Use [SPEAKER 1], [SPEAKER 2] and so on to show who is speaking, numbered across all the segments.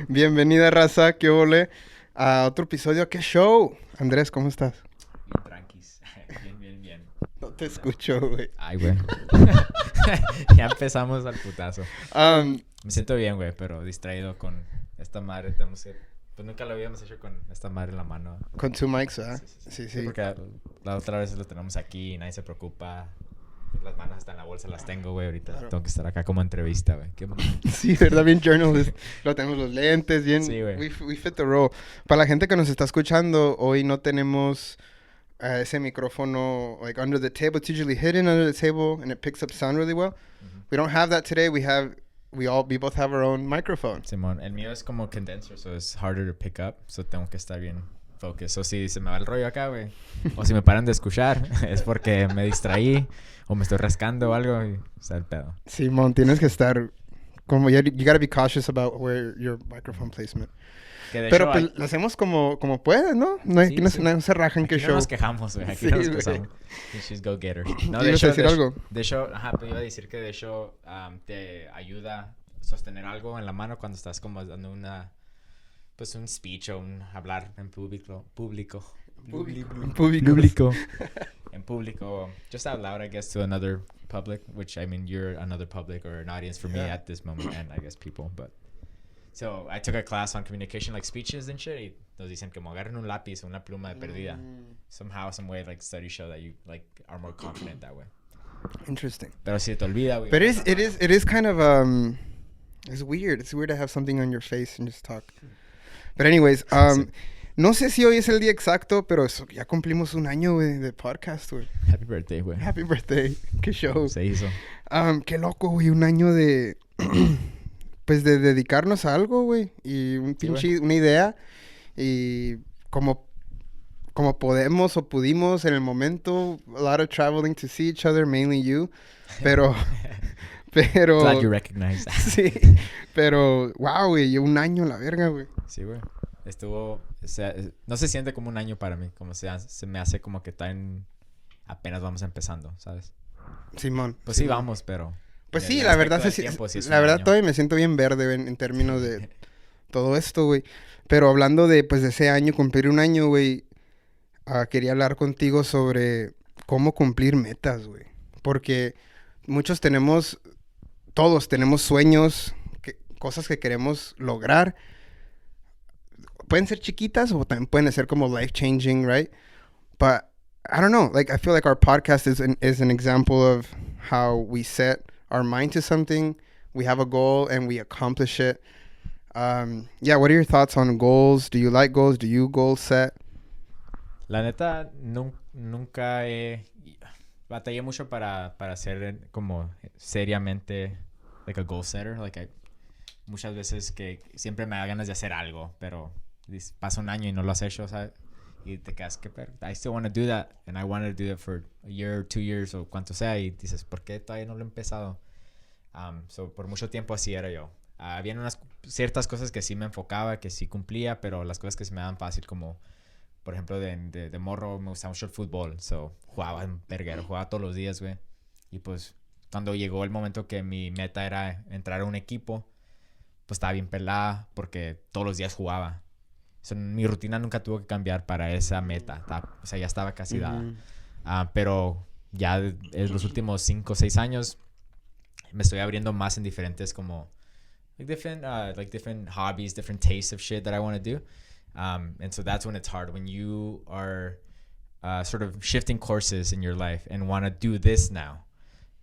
[SPEAKER 1] Bienvenida, raza, qué ole, a otro episodio. ¡Qué show! Andrés, ¿cómo estás?
[SPEAKER 2] Bien tranquis. Bien.
[SPEAKER 1] No te escucho, güey.
[SPEAKER 2] Ay, güey. Ya empezamos al putazo.
[SPEAKER 1] Um,
[SPEAKER 2] Me siento bien, güey, pero distraído con esta madre. Tenemos que... Pues nunca lo habíamos hecho con esta madre en la mano.
[SPEAKER 1] con two mics, ¿verdad?
[SPEAKER 2] Sí.
[SPEAKER 1] Sí.
[SPEAKER 2] Porque la otra vez lo tenemos aquí y nadie se preocupa. Las manos hasta en la bolsa las tengo, güey. Ahorita
[SPEAKER 1] Claro.
[SPEAKER 2] tengo que estar acá como entrevista, güey.
[SPEAKER 1] Sí, ¿verdad? Bien journalist. Lo tenemos los lentes, bien.
[SPEAKER 2] Sí, güey.
[SPEAKER 1] We fit the role. Para la gente que nos está escuchando, hoy no tenemos ese micrófono like under the table. It's usually hidden under the table and it picks up sound really well. We don't have that today. We both have our own microphone.
[SPEAKER 2] Simón, el mío es como condenser, so it's harder to pick up. So tengo que estar bien focused. O si se me va el rollo acá, güey, o si me paran de escuchar, es porque me distraí o me estoy rascando o algo y está el pedo.
[SPEAKER 1] Simón, tienes que estar como you gotta be cautious about where your microphone placement.
[SPEAKER 2] Que de
[SPEAKER 1] Pero
[SPEAKER 2] hecho,
[SPEAKER 1] pues lo hacemos como puedes, ¿no? No,
[SPEAKER 2] Sí,
[SPEAKER 1] aquí no,
[SPEAKER 2] sí.
[SPEAKER 1] no se rajan
[SPEAKER 2] aquí
[SPEAKER 1] que
[SPEAKER 2] no
[SPEAKER 1] show.
[SPEAKER 2] nos quejamos, güey. Aquí
[SPEAKER 1] Sí,
[SPEAKER 2] no nos
[SPEAKER 1] güey.
[SPEAKER 2] quejamos. She's go getter. No,
[SPEAKER 1] ¿Ibas a decir algo?
[SPEAKER 2] De hecho, ajá, pero iba a decir que de hecho te ayuda a sostener algo en la mano cuando estás como dando pues un speech o un hablar en público. En público, just out loud, I guess, to another public, which I mean, you're another public or an audience for me
[SPEAKER 1] Yeah.
[SPEAKER 2] at this moment, and I guess people, but. So, I took a class on communication, like speeches and shit, y nos dicen como agarren un lápiz o una pluma de perdida. Somehow, some way, like, studies show that you, like, are more confident that way.
[SPEAKER 1] Interesting.
[SPEAKER 2] Pero si te olvida, güey.
[SPEAKER 1] But it is kind of it's weird. It's weird to have something on your face and just talk. But anyways,
[SPEAKER 2] Sí.
[SPEAKER 1] no sé si hoy es el día exacto, pero ya cumplimos un año, güey, de podcast, güey.
[SPEAKER 2] Happy birthday, güey.
[SPEAKER 1] Happy birthday. Qué show.
[SPEAKER 2] Se hizo.
[SPEAKER 1] Qué loco, güey, un año de pues de dedicarnos a algo, güey, y un
[SPEAKER 2] Sí,
[SPEAKER 1] pinche una idea y como podemos o pudimos en el momento, a lot of traveling to see each other, mainly you, pero
[SPEAKER 2] Glad you recognized that.
[SPEAKER 1] sí, pero wow, güey, llevo un año a la verga, güey.
[SPEAKER 2] Sí, güey. Estuvo... O sea, no se siente como un año para mí. Como se me hace como que apenas vamos empezando, ¿sabes?
[SPEAKER 1] Simón.
[SPEAKER 2] Pues sí,
[SPEAKER 1] Simón.
[SPEAKER 2] vamos, pero...
[SPEAKER 1] Pues
[SPEAKER 2] en
[SPEAKER 1] sí,
[SPEAKER 2] el
[SPEAKER 1] la
[SPEAKER 2] aspecto
[SPEAKER 1] verdad,
[SPEAKER 2] del
[SPEAKER 1] sí,
[SPEAKER 2] tiempo, sí es
[SPEAKER 1] la
[SPEAKER 2] un
[SPEAKER 1] verdad
[SPEAKER 2] año.
[SPEAKER 1] todavía me siento bien verde en términos de todo esto, güey. Pero hablando de, pues, de ese año, cumplir un año, güey, quería hablar contigo sobre cómo cumplir metas, güey. Porque todos tenemos sueños, cosas que queremos lograr. Pueden ser chiquitas o también pueden ser como life-changing, right? But I don't know. Like, I feel like our podcast is an example of how we set our mind to something. We have a goal and we accomplish it. Yeah, what are your thoughts on goals? Do you like goals? Do you goal set?
[SPEAKER 2] La neta, nunca batallé mucho para ser como seriamente like a goal setter. Like muchas veces que siempre me da ganas de hacer algo, pero pasa un año y no lo has hecho, ¿sabes? Y te quedas que I still want to do that and I wanted to do it for a year or 2 years o cuanto sea y dices, ¿por qué todavía no lo he empezado? So por mucho tiempo así era yo. Habían ciertas cosas que sí me enfocaba, que sí cumplía, pero las cosas que se me daban fácil como, por ejemplo, de morro me gustaba mucho el fútbol, so jugaba en verguero, jugaba todos los días, güey. Y pues cuando llegó el momento que mi meta era entrar a un equipo, pues estaba bien pelada porque todos los días jugaba. So, mi rutina nunca tuvo que cambiar para esa meta. O sea, ya estaba casi dada. Pero ya en los últimos 5 o 6 años me estoy abriendo más en diferentes como different hobbies, different tastes of shit that I want to do. And so that's when it's hard. When you are sort of shifting courses in your life and want to do this now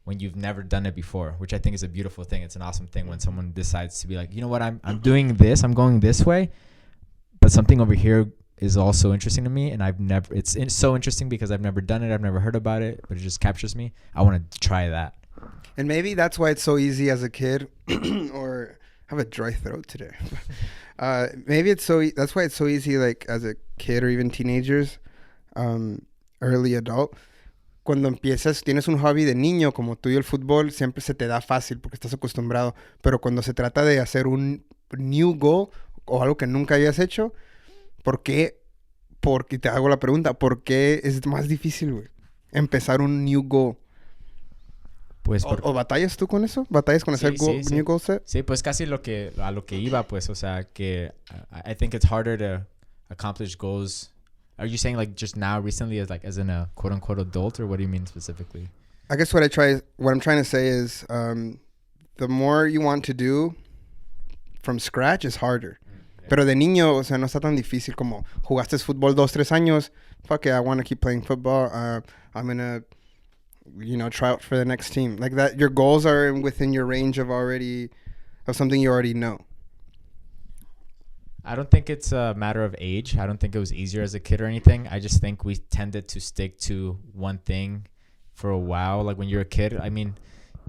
[SPEAKER 2] when you've never done it before, which I think is a beautiful thing. It's an awesome thing when someone decides to be like, you know what, I'm doing this, I'm going this way, but something over here is also interesting to me, and it's so interesting because I've never done it, I've never heard about it, but it just captures me. I want to try that.
[SPEAKER 1] And maybe that's why it's so easy as a kid, or I have a dry throat today. Maybe that's why it's so easy, like as a kid or even teenagers, early adult. Cuando tienes un hobby de niño como tú y el fútbol, siempre se te da fácil porque estás acostumbrado. Pero cuando se trata de hacer un new goal o algo que nunca habías hecho, ¿por qué? Porque te hago la pregunta, ¿por qué es más difícil, güey? Empezar un new goal.
[SPEAKER 2] Pues
[SPEAKER 1] ¿O batallas tú con eso? ¿Batallas con hacer new goal set?
[SPEAKER 2] Sí, pues casi a lo que iba, pues, o sea, que I think it's harder to accomplish goals. Are you saying like just now recently as in a quote unquote adult, or what do you mean specifically?
[SPEAKER 1] I guess what I'm trying to say is the more you want to do from scratch is harder. Yeah. Pero de niño, o sea, no está tan difícil como jugaste fútbol 2-3 años. Fuck it, I want to keep playing football. I'm going to, try out for the next team. Like that, your goals are within your range of something you already know.
[SPEAKER 2] I don't think it's a matter of age. I don't think it was easier as a kid or anything. I just think we tended to stick to one thing for a while. Like when you're a kid, I mean,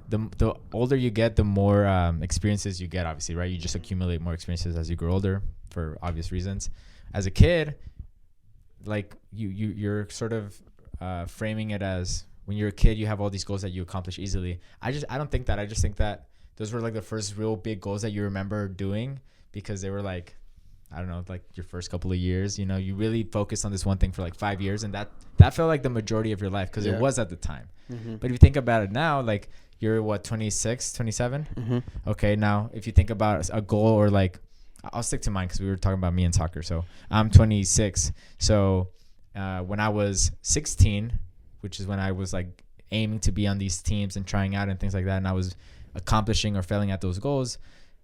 [SPEAKER 2] the older you get, the more experiences you get, obviously, right? You just accumulate more experiences as you grow older for obvious reasons. As a kid, like you're sort of framing it as when you're a kid, you have all these goals that you accomplish easily. I don't think that. I just think that those were like the first real big goals that you remember doing because they were like, I don't know, like your first couple of years, you really focused on this one thing for like 5 years. And that felt like the majority of your life because it was at the time. Mm-hmm. But if you think about it now, like you're 26, 27? Mm-hmm. Okay, now if you think about a goal or like, I'll stick to mine because we were talking about me and soccer. So I'm 26. So when I was 16, which is when I was like aiming to be on these teams and trying out and things like that, and I was accomplishing or failing at those goals,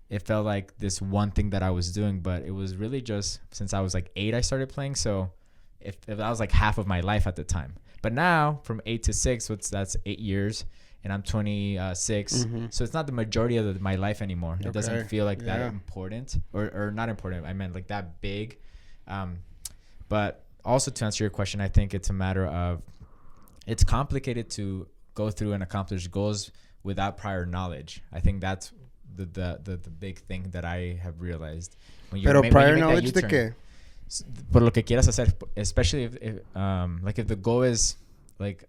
[SPEAKER 2] it felt like this one thing that I was doing, but it was really just since I was like 8, I started playing. So if that was like half of my life at the time. But now from 8 to 6, that's 8 years, and I'm 26. Mm-hmm. So it's not the majority of my life anymore. Okay. It doesn't feel like that important or not important. I meant like that big. But also to answer your question, I think it's a matter of it's complicated to go through and accomplish goals without prior knowledge. I think that's the big thing that I have realized.
[SPEAKER 1] Pero prior knowledge de qué?
[SPEAKER 2] Por lo que quieras hacer, especially if the goal is like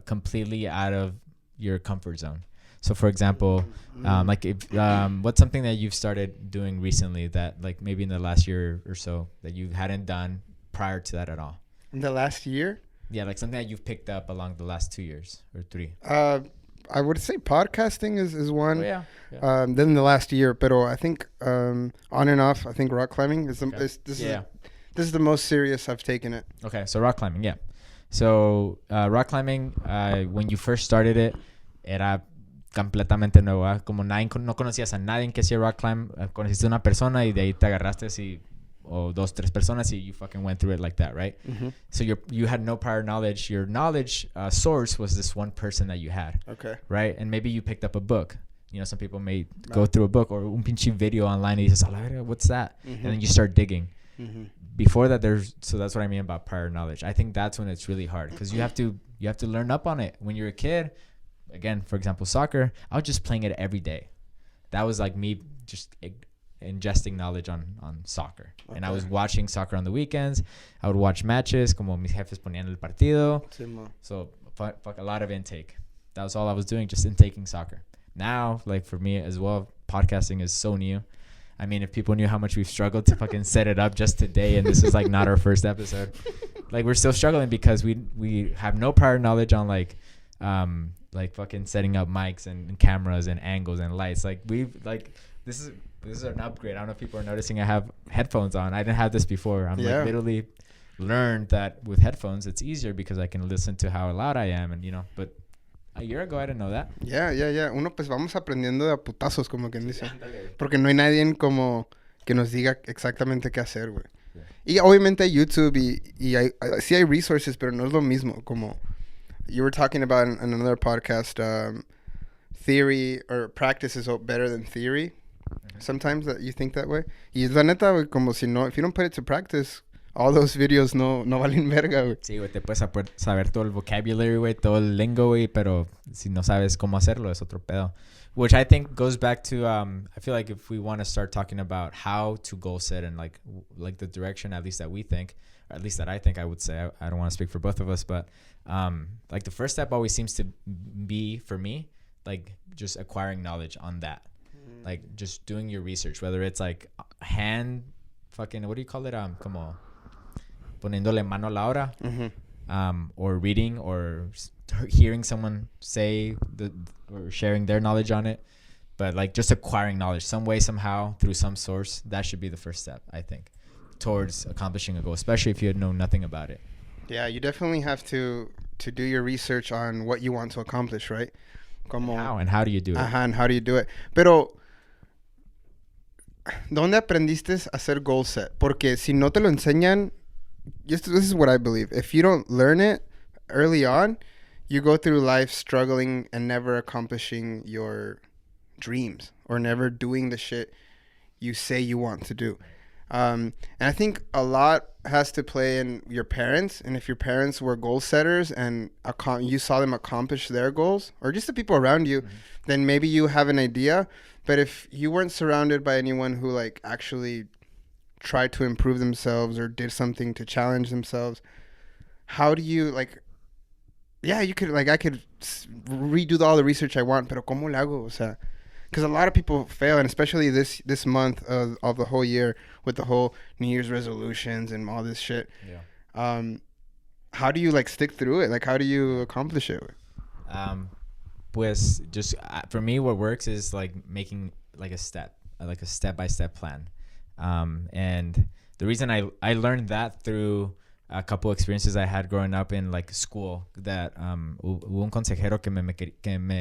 [SPEAKER 2] completely out of your comfort zone. So for example, like if what's something that you've started doing recently that like maybe in the last year or so that you hadn't done prior to that at all?
[SPEAKER 1] In the last year?
[SPEAKER 2] Yeah, like something that you've picked up along the last 2 years or 3.
[SPEAKER 1] I would say podcasting is one.
[SPEAKER 2] Oh, yeah.
[SPEAKER 1] Then the last year, pero I think on and off, I think rock climbing is this is the most serious I've taken it.
[SPEAKER 2] Okay, so rock climbing, yeah. So rock climbing, when you first started it, era completamente nuevo. Como no conocías a nadie que hacía rock climb, conociste a una persona y de ahí te agarraste o 2-3 personas y you fucking went through it like that, right? Mm-hmm. So you had no prior knowledge. Your knowledge source was this one person that you had. Okay. Right? And maybe you picked up a book. Some people may go through a book or un pinche video online and you say, what's that? Mm-hmm. And then you start digging. Mm-hmm. Before that, so that's what I mean about prior knowledge. I think that's when it's really hard because you have to learn up on it. When you're a kid, again, for example, soccer, I was just playing it every day. That was like me just ingesting knowledge on soccer. Okay. And I was watching soccer on the weekends. I would watch matches, como mis jefes ponían el partido. So fuck a lot of intake. That was all I was doing, just intaking soccer. Now, like for me as well, podcasting is so new. I mean, if people knew how much we've struggled to fucking set it up just today, and this is like not our first episode, like we're still struggling because we have no prior knowledge on like fucking setting up mics and cameras and angles and lights. Like this is an upgrade. I don't know if people are noticing I have headphones on. I didn't have this before. I'm like literally learned that with headphones it's easier because I can listen to how loud I am and but a year ago I didn't know that.
[SPEAKER 1] Yeah. Uno pues vamos aprendiendo de a putazos como quien dice. Porque no hay nadie como que nos diga exactamente qué hacer, güey. Yeah. Y obviamente hay YouTube y sí hay resources, pero no es lo mismo. Como you were talking about in another podcast, theory or practice is better than theory. Mm-hmm. Sometimes that you think that way. Y la neta, güey, como si no, if you don't put it to practice, all those videos no valen verga, güey.
[SPEAKER 2] Sí, güey, te puedes saber todo el vocabulary, güey, todo el lingo, güey, pero si no sabes cómo hacerlo es otro pedo. Which I think goes back to, I feel like if we want to start talking about how to goal set and like the direction at least that we think, or at least that I think I would say, I don't want to speak for both of us, but like the first step always seems to be, for me, like just acquiring knowledge on that. Like just doing your research, whether it's like hand fucking, what do you call it? Como poniéndole mano a la obra, or reading or hearing someone say or sharing their knowledge on it. But like just acquiring knowledge some way, somehow, through some source, that should be the first step, I think, towards accomplishing a goal, especially if you know nothing about it.
[SPEAKER 1] Yeah, you definitely have to do your research on what you want to accomplish, right? Como,
[SPEAKER 2] And how do you do it?
[SPEAKER 1] Ajá, and how do you do it? Pero, ¿dónde aprendiste a hacer goal set? Porque si no te lo enseñan, this is what I believe. If you don't learn it early on, you go through life struggling and never accomplishing your dreams or never doing the shit you say you want to do. And I think a lot has to play in your parents. And if your parents were goal setters and you saw them accomplish their goals, or just the people around you, then maybe you have an idea. But if you weren't surrounded by anyone who like actually tried to improve themselves or did something to challenge themselves, how do you like, yeah, you could like, I could redo all the research I want, pero ¿cómo le hago? O sea, because a lot of people fail, and especially this month of the whole year with the whole New Year's resolutions and all this shit.
[SPEAKER 2] Yeah.
[SPEAKER 1] How do you like stick through it? Like, how do you accomplish it?
[SPEAKER 2] Pues just for me, what works is like making like a step-by-step plan. And the reason I learned that through a couple experiences I had growing up in like school, that hubo un consejero que me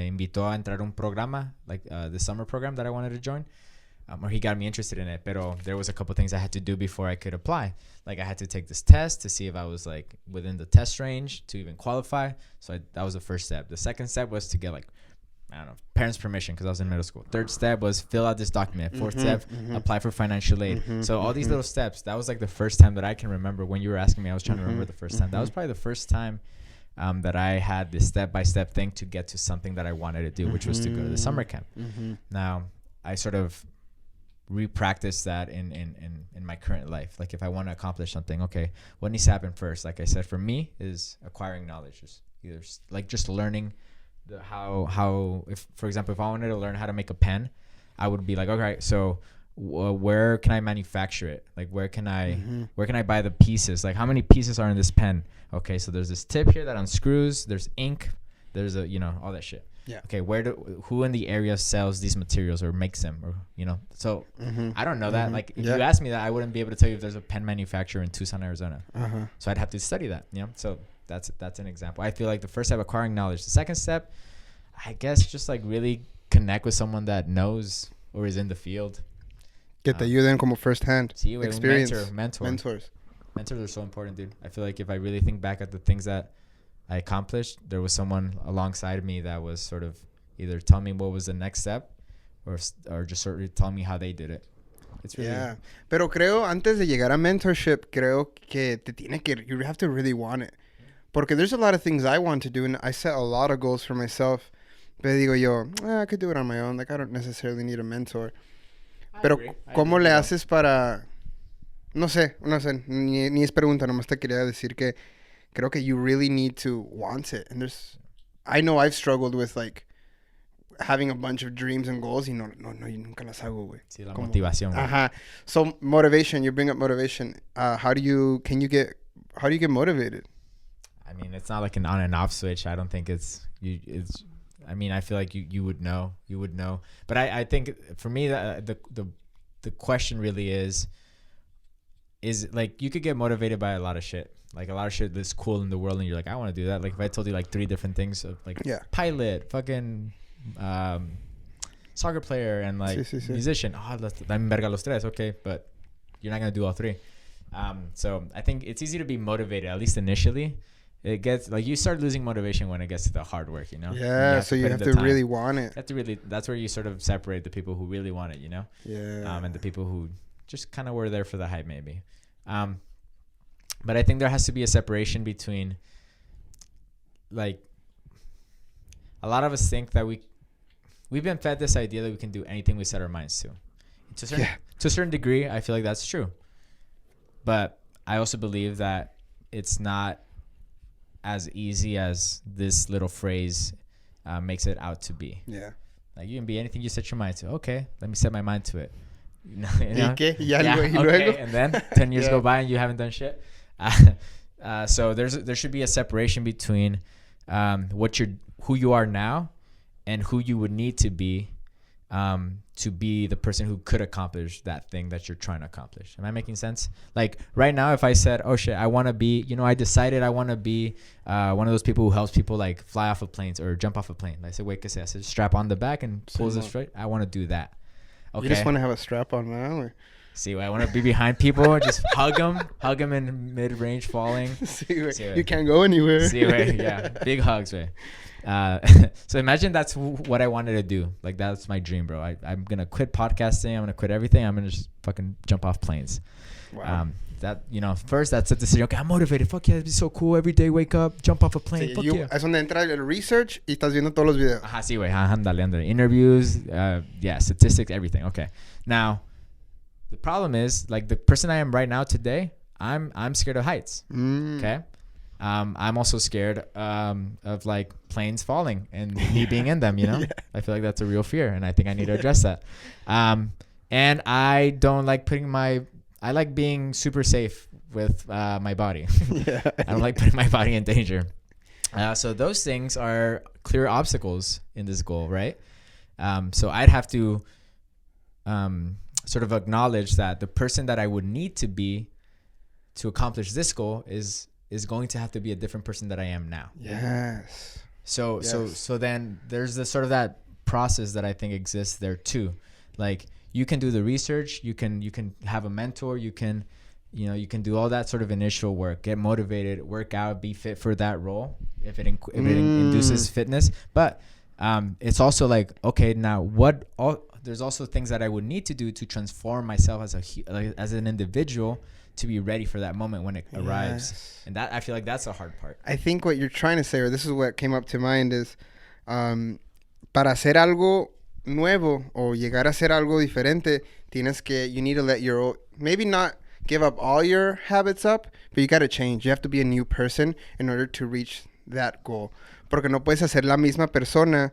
[SPEAKER 2] invitó a entrar a un programa, like the summer program that I wanted to join, or he got me interested in it. Pero there was a couple things I had to do before I could apply. Like I had to take this test to see if I was like within the test range to even qualify. So that was the first step. The second step was to get like, I don't know, parents' permission because I was in middle school. Third step was fill out this document. Fourth step, apply for financial aid. So all these little steps, that was like the first time that I can remember. When you were asking me, I was trying to remember the first time. That was probably the first time that I had this step-by-step thing to get to something that I wanted to do, which was to go to the summer camp. Now, I sort of re-practice that in my current life. Like if I want to accomplish something, okay, what needs to happen first? Like I said, for me is acquiring knowledge. Just either like just learning how if, for example, if I wanted to learn how to make a pen, I would be like, okay, so where can I manufacture it? Like where can I buy the pieces? Like how many pieces are in this pen? Okay, so there's this tip here that unscrews, there's ink, there's a, all that shit.
[SPEAKER 1] Yeah.
[SPEAKER 2] Okay, who in the area sells these materials or makes them, or so I don't know that. Like if you asked me that, I wouldn't be able to tell you if there's a pen manufacturer in Tucson, Arizona. So I'd have to study that. So that's an example. I feel like the first step, acquiring knowledge. The second step, I guess, just like really connect with someone that knows or is in the field.
[SPEAKER 1] Que te ayuden como first hand experience.
[SPEAKER 2] Mentors are so important, dude. I feel like if I really think back at the things that I accomplished, there was someone alongside me that was sort of either telling me what was the next step or just sort of telling me how they did it. It's really...
[SPEAKER 1] Yeah. Pero creo, antes de llegar a mentorship, creo que you have to really want it. Porque there's a lot of things I want to do, and I set a lot of goals for myself. Pero digo yo, I could do it on my own. Like, I don't necessarily need a mentor. Pero, ¿cómo le haces para...? No sé, ni es pregunta, nomás te quería decir que creo que you really need to want it. And I know I've struggled with, like, having a bunch of dreams and goals y no, yo nunca las hago, güey.
[SPEAKER 2] Sí, la motivación.
[SPEAKER 1] Ajá. So, motivation, you bring up motivation. How do you get motivated?
[SPEAKER 2] I mean, it's not like an on and off switch. I don't think I mean, I feel like you would know. But I think for me, the question really is like, you could get motivated by a lot of shit. Like a lot of shit that's cool in the world and you're like, I want to do that. Like if I told you like 3 different things of like pilot, fucking soccer player, and like musician. Oh, dame verga los tres. Okay, but you're not going to do all 3. So I think it's easy to be motivated, at least initially. It gets like you start losing motivation when it gets to the hard work,
[SPEAKER 1] Yeah, so you have to really want it.
[SPEAKER 2] That's where you sort of separate the people who really want it,
[SPEAKER 1] Yeah.
[SPEAKER 2] And the people who just kind of were there for the hype, maybe. But I think there has to be a separation between, like, a lot of us think that we've been fed this idea that we can do anything we set our minds to. To a certain degree, I feel like that's true. But I also believe that it's not as easy as this little phrase makes it out to be.
[SPEAKER 1] Yeah.
[SPEAKER 2] Like you can be anything you set your mind to. Okay, let me set my mind to it.
[SPEAKER 1] Okay.
[SPEAKER 2] And then 10 years go by and you haven't done shit. So there should be a separation between who you are now and who you would need to be the person who could accomplish that thing that you're trying to accomplish. Am I making sense? Like right now, if I said, oh shit, I want to be, I decided I want to be one of those people who helps people like fly off of planes or jump off a plane. I said, wait, I said strap on the back and pulls it straight. I want to do that. Okay.
[SPEAKER 1] You just want to have a strap on now? Or?
[SPEAKER 2] See, I want to be behind people, just hug them in mid-range falling.
[SPEAKER 1] You can't go anywhere.
[SPEAKER 2] Yeah, big hugs, right? So imagine that's what I wanted to do. Like that's my dream, bro. I'm gonna quit podcasting. I'm gonna quit everything. I'm gonna just fucking jump off planes.
[SPEAKER 1] Wow.
[SPEAKER 2] First that's a decision. Okay, I'm motivated. Fuck yeah, it'd be so cool. Every day wake up, jump off a plane.
[SPEAKER 1] Sí,
[SPEAKER 2] Fuck yeah.
[SPEAKER 1] Es donde entra el research y estás viendo todos los videos.
[SPEAKER 2] Ajá, sí, güey. Ándale. Interviews, statistics, everything. Okay. Now, the problem is, like the person I am right now today, I'm scared of heights. Okay. I'm also scared of like planes falling and me being in them, Yeah. I feel like that's a real fear and I think I need to address that. And I don't like I like being super safe with my body. I don't like putting my body in danger. So those things are clear obstacles in this goal, right? So I'd have to sort of acknowledge that the person that I would need to be to accomplish this goal is going to have to be a different person that I am now.
[SPEAKER 1] Yes.
[SPEAKER 2] So then there's the sort of that process that I think exists there too. Like you can do the research, you can have a mentor, you can do all that sort of initial work, get motivated, work out, be fit for that role if it induces fitness. But it's also like, okay, now there's also things that I would need to do to transform myself as an individual to be ready for that moment when it arrives. And that I feel like that's the hard part.
[SPEAKER 1] I think what you're trying to say, or this is what came up to mind, is para hacer algo nuevo o llegar a hacer algo diferente, you need to let maybe not give up all your habits up, but you got to change. You have to be a new person in order to reach that goal. Porque no puedes hacer la misma persona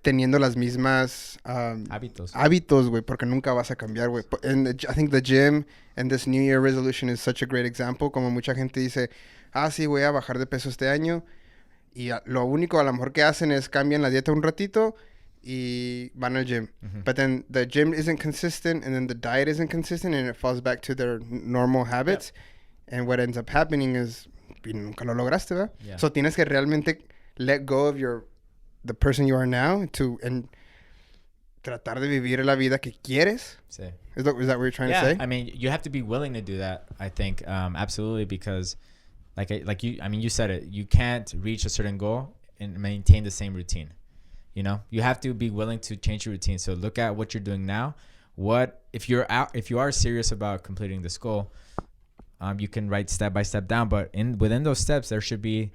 [SPEAKER 1] teniendo las mismas hábitos, güey, porque nunca vas a cambiar, güey. And I think the gym and this New Year resolution is such a great example. Como mucha gente dice, sí, voy a bajar de peso este año. Y lo único a lo mejor que hacen es cambian la dieta un ratito y van al gym. Mm-hmm. But then the gym isn't consistent and then the diet isn't consistent and it falls back to their normal habits. Yep. And what ends up happening is, nunca lo lograste, ¿verdad? Yeah. So tienes que realmente let go of the person you are now and tratar de vivir la vida que quieres. Sí. Is that what you're trying to say?
[SPEAKER 2] I mean, you have to be willing to do that, I think, absolutely, because you said it, you can't reach a certain goal and maintain the same routine. You have to be willing to change your routine. So look at what you're doing now. If you are serious about completing this goal, you can write step by step down, but within those steps there should be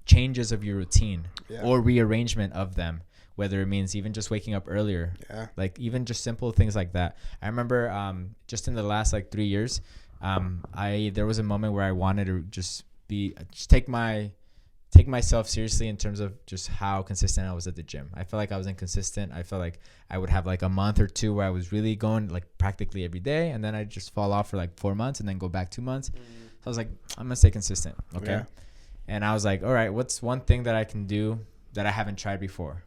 [SPEAKER 2] changes of your routine or rearrangement of them, whether it means even just waking up earlier, like even just simple things like that. I remember just in the last 3 years, there was a moment where I wanted to just take myself seriously in terms of just how consistent I was at the gym. I felt like I was inconsistent. I felt like I would have a month or two where I was really going practically every day, and then I'd just fall off for 4 months and then go back 2 months. So I was like, I'm gonna stay consistent, okay? Yeah. And I was like, all right, what's one thing that I can do that I haven't tried before?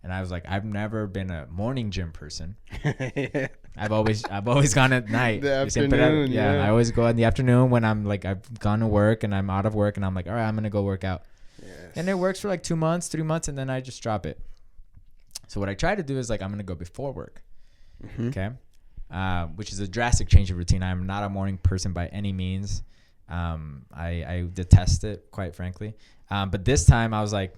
[SPEAKER 2] And I was like, I've never been a morning gym person. I've always gone at night.
[SPEAKER 1] The afternoon,
[SPEAKER 2] I always go in the afternoon when I'm I've gone to work and I'm out of work and I'm like, all right, I'm gonna go work out. Yes. And it works for 2 months, 3 months, and then I just drop it. So what I try to do is I'm gonna go before work, okay, which is a drastic change of routine. I'm not a morning person by any means. I detest it, quite frankly. But this time I was like,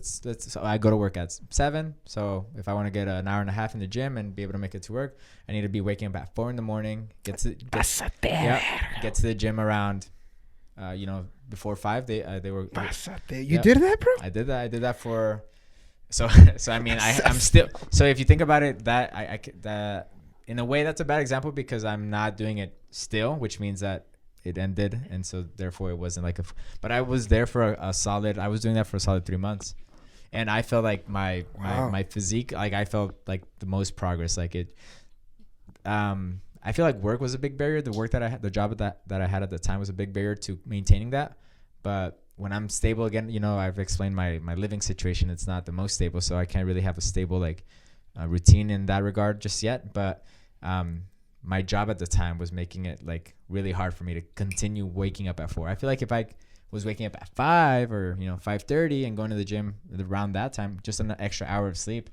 [SPEAKER 2] so I go to work at 7. So if I want to get an hour and a half in the gym and be able to make it to work, I need to be waking up at 4 a.m. Get to the gym around, before 5. They were.
[SPEAKER 1] You did that, bro?
[SPEAKER 2] I did that for. So I mean, I'm still. So if you think about it, that in a way that's a bad example because I'm not doing it still, which means that it ended, and so therefore it wasn't but I was there for I was doing that for a solid 3 months, and I felt like my physique, I felt the most progress. I feel like work was a big barrier. The work that I had, the job that I had at the time was a big barrier to maintaining that. But when I'm stable again, I've explained my living situation. It's not the most stable, so I can't really have a stable routine in that regard just yet. But my job at the time was making it really hard for me to continue waking up at 4. I feel like if I was waking up at 5 or 5:30 and going to the gym around that time, just an extra hour of sleep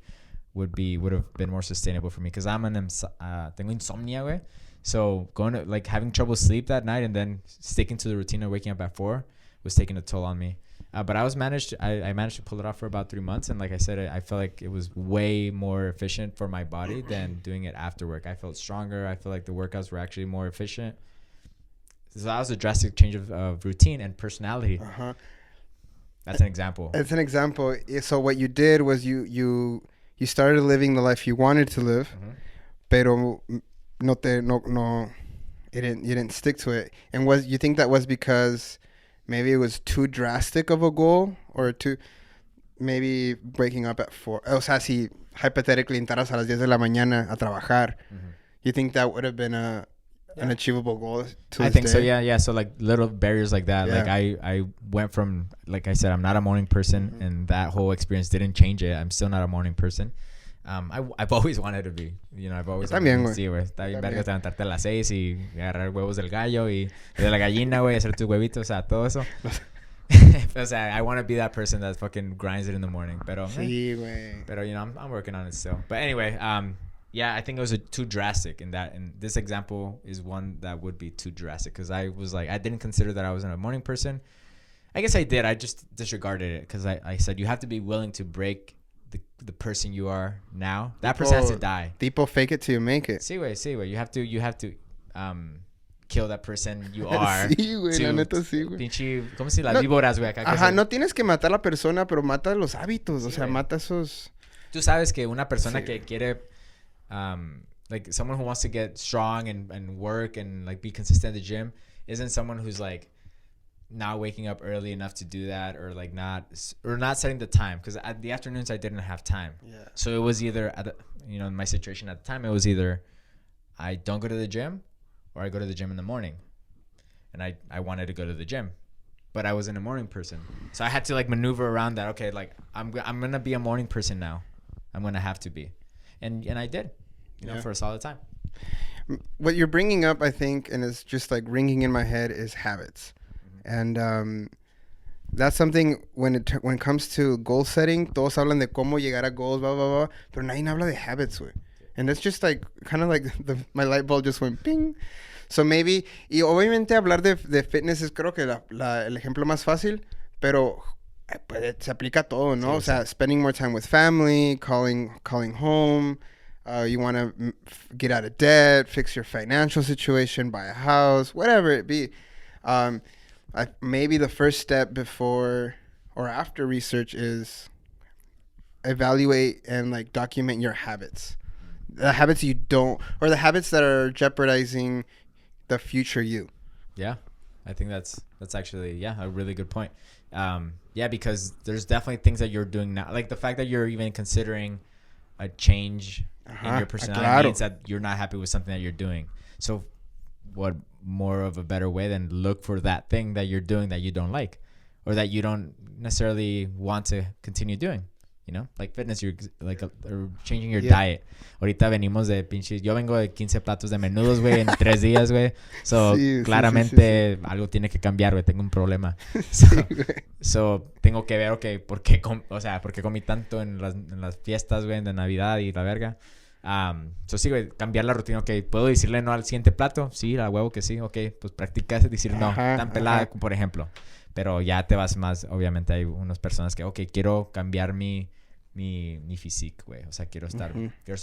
[SPEAKER 2] would have been more sustainable for me, because tengo insomnia, güey. So going to having trouble sleep that night and then sticking to the routine of waking up at 4 was taking a toll on me. But I managed to pull it off for about 3 months, and like I said, I felt like it was way more efficient for my body than doing it after work. I felt stronger. I felt like the workouts were actually more efficient. So that was a drastic change of routine and personality. That's an example.
[SPEAKER 1] It's an example. So what you did was you started living the life you wanted to live, pero you didn't stick to it. And you think that was because maybe it was too drastic of a goal, or maybe waking up at 4? O sea, si hypothetically entraras a las 10 de la mañana a trabajar, you think that would have been an achievable goal to
[SPEAKER 2] I think so, yeah. So little barriers like that.
[SPEAKER 1] Yeah.
[SPEAKER 2] I went from, like I said, I'm not a morning person, and that whole experience didn't change it. I'm still not a morning person. I've always wanted to be. I've always
[SPEAKER 1] También,
[SPEAKER 2] wanted to. Sí, güey. Está bien verga levantarte a las 6 y agarrar huevos del gallo y de la gallina, güey, hacer tus huevitos, o sea, todo eso. O sea, I want to be that person that fucking grinds it in the morning. Pero,
[SPEAKER 1] sí, güey.
[SPEAKER 2] Pero, I'm working on it still. But anyway, yeah, I think it was too drastic in that. And this example is one that would be too drastic, because I was I didn't consider that I wasn't a morning person. I guess I did. I just disregarded it, because I said you have to be willing to break the person you are now. That person has to die.
[SPEAKER 1] People fake it till you make it.
[SPEAKER 2] Sí, güey. You have to kill that person you are.
[SPEAKER 1] Sí, güey, la neta sí, güey.
[SPEAKER 2] Pinche, ¿cómo se las víboras, güey?
[SPEAKER 1] Ajá, no tienes que matar a la persona, pero mata los hábitos. Sí, o sea, mata esos...
[SPEAKER 2] Tú sabes que una persona que quiere... someone who wants to get strong and work and be consistent at the gym isn't someone who's not waking up early enough to do that, or not setting the time, because at the afternoons I didn't have time. Yeah. So it was either in my situation at the time, it was either I don't go to the gym or I go to the gym in the morning, and I wanted to go to the gym, but I wasn't a morning person, so I had to maneuver around that. Okay, I'm gonna be a morning person now. I'm gonna have to be, and I did, for a solid time.
[SPEAKER 1] What you're bringing up, I think, and it's just ringing in my head, is habits. And that's something when it comes to goal setting, todos hablan de cómo llegar a goals, blah, blah, blah, pero nadie habla de habits, güey. And that's just kind of my light bulb just went ping. So maybe, y obviamente hablar de fitness es creo que el ejemplo más fácil, pero se aplica a todo, ¿no? Sí, o sea, spending more time with family, calling home, you want to get out of debt, fix your financial situation, buy a house, whatever it be. Maybe the first step before or after research is evaluate and document your habits. The habits you don't, or the habits that are jeopardizing the future you.
[SPEAKER 2] Yeah, I think that's actually, a really good point. Because there's definitely things that you're doing now. The fact that you're even considering a change in your personality means that you're not happy with something that you're doing. So what more of a better way than look for that thing that you're doing that you don't like, or that you don't necessarily want to continue doing, fitness, you're or changing your diet. Ahorita venimos de pinches, yo vengo de 15 platos de menudos, güey, en 3 días, güey. So, claramente algo tiene que cambiar, güey, tengo un problema. So, tengo que ver, okay, ¿por qué comí tanto en las fiestas, güey, de Navidad y la verga? Sí, güey, cambiar la rutina. Ok, ¿puedo decirle no al siguiente plato? Sí, a huevo que sí. Ok, pues practicas decir no, tan pelada, por ejemplo. Pero ya te vas más, obviamente hay unas personas que, ok, quiero cambiar mi physique, güey. O sea, quiero estar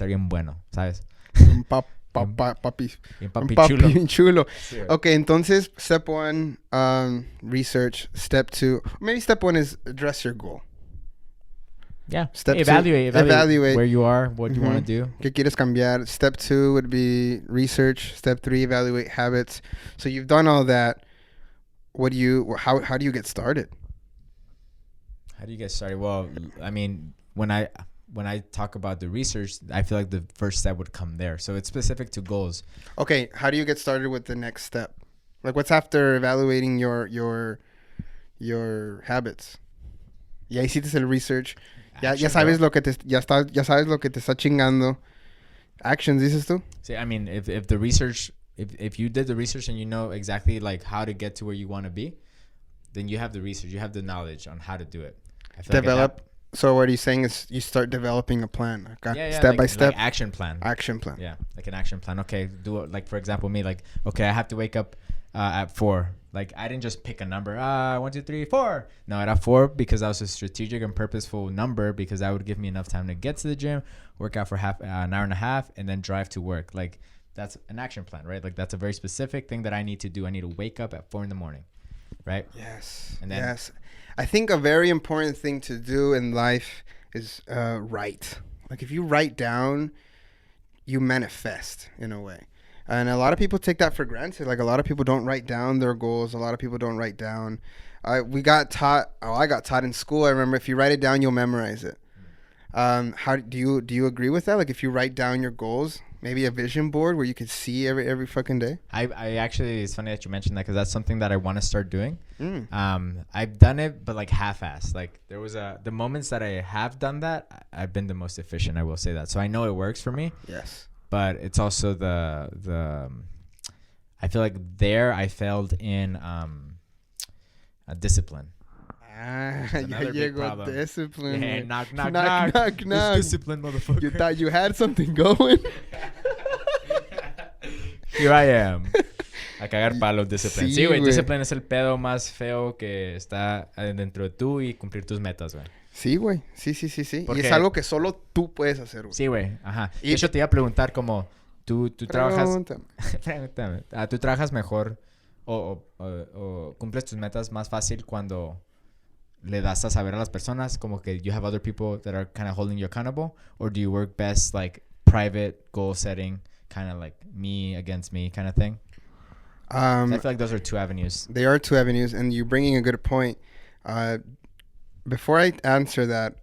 [SPEAKER 2] bien bueno, ¿sabes?
[SPEAKER 1] Papi chulo. Sí, ok, entonces, step 1, research. Step 2, maybe step 1 is address your goal.
[SPEAKER 2] Yeah. Evaluate where you are, what you want to do.
[SPEAKER 1] ¿Qué quieres cambiar? Step 2 would be research. Step 3, evaluate habits. So you've done all that. How do you get started?
[SPEAKER 2] How do you get started? Well, I mean, when I talk about the research, I feel like the first step would come there. So it's specific to goals. Okay,
[SPEAKER 1] how do you get started with the next step? What's after evaluating your your habits. Ya hiciste el research. Ya
[SPEAKER 2] Action,
[SPEAKER 1] sabes
[SPEAKER 2] bro.
[SPEAKER 1] lo que ya sabes lo que te está chingando. Actions, dices tú?
[SPEAKER 2] See, I mean, if the research, if you did the research and you know exactly like how to get to where you want to be, then you have the research, you have the knowledge on how to do it. I feel
[SPEAKER 1] Develop. So what are you saying is you start developing a plan, okay?
[SPEAKER 2] yeah,
[SPEAKER 1] Step
[SPEAKER 2] like,
[SPEAKER 1] by step.
[SPEAKER 2] like action plan.
[SPEAKER 1] Action plan.
[SPEAKER 2] Yeah, like an action plan. Okay, do it. Like for example, me, like, okay, I have to wake up at 4. Like I didn't just pick a number. 1, 2, 3, 4. No, at 4 because that was a strategic and purposeful number because that would give me enough time to get to the gym, work out for an hour and a half, and then drive to work. Like that's an action plan, right? Like that's a very specific thing that I need to do. I need to wake up at 4 in the morning, right?
[SPEAKER 1] Yes.
[SPEAKER 2] And then,
[SPEAKER 1] yes. I think a very important thing to do in life is write. Like if you write down, you manifest in a way. And a lot of people take that for granted. Like a lot of people don't write down their goals. A lot of people don't write down. I got taught in school. I remember if you write it down, you'll memorize it. How do you agree with that? Like if you write down your goals, maybe a vision board where you can see every fucking day.
[SPEAKER 2] I actually, it's funny that you mentioned that because that's something that I want to start doing. I've done it, but like half-assed. Like there was the moments that I have done that, I've been the most efficient. I will say that. So I know it works for me.
[SPEAKER 1] Yes.
[SPEAKER 2] But it's also the I feel like there I failed in a discipline.
[SPEAKER 1] Ya
[SPEAKER 2] another big
[SPEAKER 1] llegó
[SPEAKER 2] problem.
[SPEAKER 1] discipline.
[SPEAKER 2] Hey,
[SPEAKER 1] güey.
[SPEAKER 2] knock, knock,
[SPEAKER 1] knock,
[SPEAKER 2] knock.
[SPEAKER 1] knock, knock.
[SPEAKER 2] It's discipline, motherfucker.
[SPEAKER 1] You thought you had something going.
[SPEAKER 2] Here I am. A cagar palo, discipline. Sí, güey,
[SPEAKER 1] güey.
[SPEAKER 2] discipline es el pedo más feo que está dentro de tú y cumplir tus metas, güey.
[SPEAKER 1] Sí, güey. Sí. Y
[SPEAKER 2] Porque-
[SPEAKER 1] es algo que solo tú puedes hacer, güey.
[SPEAKER 2] Sí, güey. Ajá.
[SPEAKER 1] Y-
[SPEAKER 2] De hecho, te iba a preguntar como tú trabajas...
[SPEAKER 1] Pregúntame.
[SPEAKER 2] Pregúntame. ¿Tú trabajas mejor o cumples tus metas más fácil cuando le das a saber a las personas como que you have other people that are kind of holding you accountable, or do you work best like private goal setting, kind of like me against me kind of thing? I feel like those are two avenues.
[SPEAKER 1] They are two avenues, and you're bringing a good point. Before I answer that,